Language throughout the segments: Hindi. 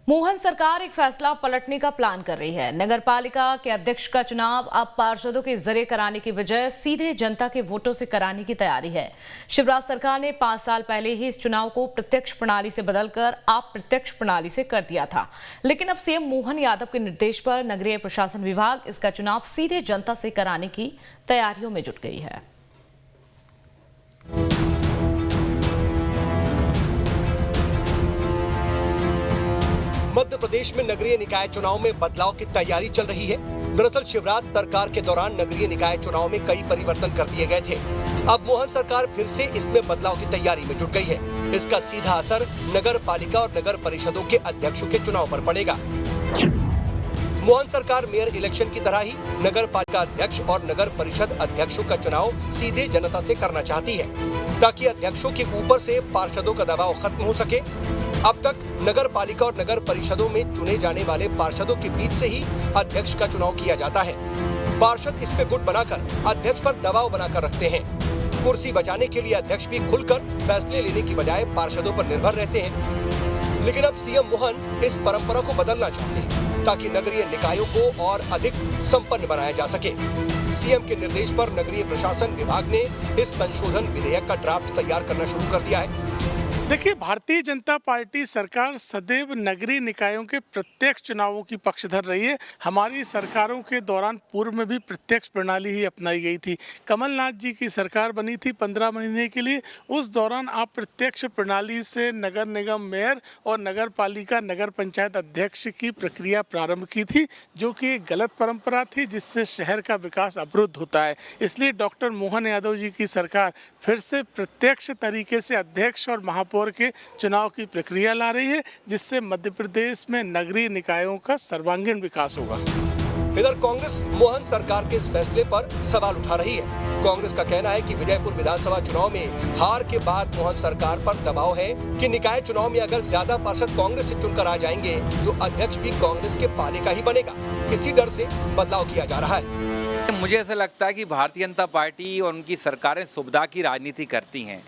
मोहन सरकार एक फैसला पलटने का प्लान कर रही है। नगर पालिका के अध्यक्ष का चुनाव अब पार्षदों के जरिए कराने की बजाय सीधे जनता के वोटों से कराने की तैयारी है। शिवराज सरकार ने 5 साल पहले ही इस चुनाव को प्रत्यक्ष प्रणाली से बदलकर अप्रत्यक्ष प्रणाली से कर दिया था, लेकिन अब सीएम मोहन यादव के निर्देश पर नगरीय प्रशासन विभाग इसका चुनाव सीधे जनता से कराने की तैयारियों में जुट गई है। मध्य प्रदेश में नगरीय निकाय चुनाव में बदलाव की तैयारी चल रही है। दरअसल शिवराज सरकार के दौरान नगरीय निकाय चुनाव में कई परिवर्तन कर दिए गए थे। अब मोहन सरकार फिर से इसमें बदलाव की तैयारी में जुट गई है। इसका सीधा असर नगर पालिका और नगर परिषदों के अध्यक्षों के चुनाव पर पड़ेगा। मोहन सरकार मेयर इलेक्शन की तरह ही नगर पालिका अध्यक्ष और नगर परिषद अध्यक्षों का चुनाव सीधे जनता से करना चाहती है, ताकि अध्यक्षों के ऊपर से पार्षदों का दबाव खत्म हो सके। अब तक नगर पालिका और नगर परिषदों में चुने जाने वाले पार्षदों के बीच से ही अध्यक्ष का चुनाव किया जाता है। पार्षद इसमें गुट बनाकर अध्यक्ष पर दबाव बनाकर रखते हैं। कुर्सी बचाने के लिए अध्यक्ष भी खुलकर फैसले लेने की बजाय पार्षदों पर निर्भर रहते हैं। लेकिन अब सीएम मोहन इस परंपरा को बदलना चाहते हैं, ताकि नगरीय निकायों को और अधिक संपन्न बनाया जा सके। सीएम के निर्देश पर नगरीय प्रशासन विभाग ने इस संशोधन विधेयक का ड्राफ्ट तैयार करना शुरू कर दिया है। देखिए, भारतीय जनता पार्टी सरकार सदैव नगरीय निकायों के प्रत्यक्ष चुनावों की पक्षधर रही है। हमारी सरकारों के दौरान पूर्व में भी प्रत्यक्ष प्रणाली ही अपनाई गई थी। कमलनाथ जी की सरकार बनी थी 15 महीने के लिए। उस दौरान अप्रत्यक्ष प्रणाली से नगर निगम मेयर और नगर पालिका नगर पंचायत अध्यक्ष की प्रक्रिया प्रारंभ की थी, जो कि एक गलत परंपरा थी, जिससे शहर का विकास अवरुद्ध होता है। इसलिए डॉक्टर मोहन यादव जी की सरकार फिर से प्रत्यक्ष तरीके से अध्यक्ष और महापौर के चुनाव की प्रक्रिया ला रही है, जिससे मध्य प्रदेश में नगरीय निकायों का सर्वांगीण विकास होगा। इधर कांग्रेस मोहन सरकार के इस फैसले पर सवाल उठा रही है। कांग्रेस का कहना है कि विजयपुर विधानसभा चुनाव में हार के बाद मोहन सरकार पर दबाव है कि निकाय चुनाव में अगर ज्यादा पार्षद कांग्रेस से चुनकर आ जाएंगे तो अध्यक्ष भी कांग्रेस के पाले का ही बनेगा। इसी डर से बदलाव किया जा रहा है। मुझे ऐसा लगता है कि भारतीय जनता पार्टी और उनकी सरकारें सुविधा की राजनीति करती हैं।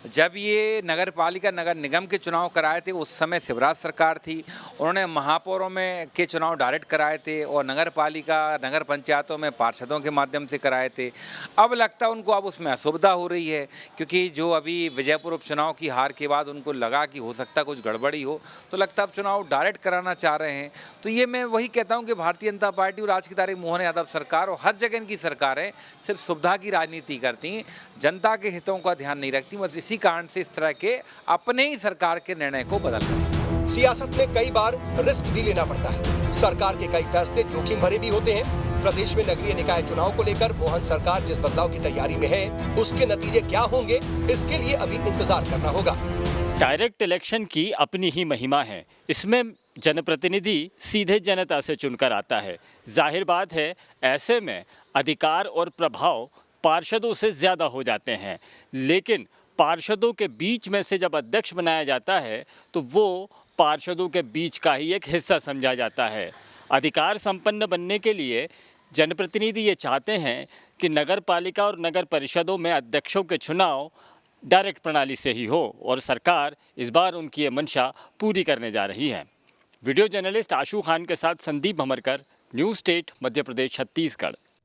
जब ये नगर पालिका नगर निगम के चुनाव कराए थे, उस समय शिवराज सरकार थी। उन्होंने महापौरों में के चुनाव डायरेक्ट कराए थे और नगर पालिका नगर पंचायतों में पार्षदों के माध्यम से कराए थे। अब लगता है उनको अब उसमें असुविधा हो रही है, क्योंकि जो अभी विजयपुर उपचुनाव की हार के बाद उनको लगा कि हो सकता कुछ गड़बड़ी हो, तो लगता अब चुनाव डायरेक्ट कराना चाह रहे हैं। तो ये मैं वही कहता हूँ कि भारतीय जनता पार्टी और आज की तारीख मोहन यादव सरकार और हर जगह इनकी सरकारें सिर्फ सुविधा की राजनीति करती हैं, जनता के हितों का ध्यान नहीं रखती। बस इसी कारण से इस तरह के अपने ही सरकार के निर्णय को बदल रहे हैं। सियासत में कई बार रिस्क भी लेना पड़ता है। सरकार के कई फैसले जोखिम भरे भी होते हैं। प्रदेश में नगरीय निकाय चुनाव को लेकर मोहन सरकार जिस बदलाव की तैयारी में है, उसके नतीजे क्या होंगे, इसके लिए अभी इंतजार करना होगा। डायरेक्ट इलेक्शन की अपनी ही महिमा है। इसमें जनप्रतिनिधि सीधे जनता से चुनकर आता है। जाहिर बात है, ऐसे में अधिकार और प्रभाव पार्षदों से ज़्यादा हो जाते हैं। लेकिन पार्षदों के बीच में से जब अध्यक्ष बनाया जाता है, तो वो पार्षदों के बीच का ही एक हिस्सा समझा जाता है। अधिकार संपन्न बनने के लिए जनप्रतिनिधि ये चाहते हैं कि नगर पालिका और नगर परिषदों में अध्यक्षों के चुनाव डायरेक्ट प्रणाली से ही हो, और सरकार इस बार उनकी ये मंशा पूरी करने जा रही है। वीडियो जर्नलिस्ट आशू खान के साथ संदीप भमरकर, न्यूज़ स्टेट, मध्य प्रदेश, छत्तीसगढ़।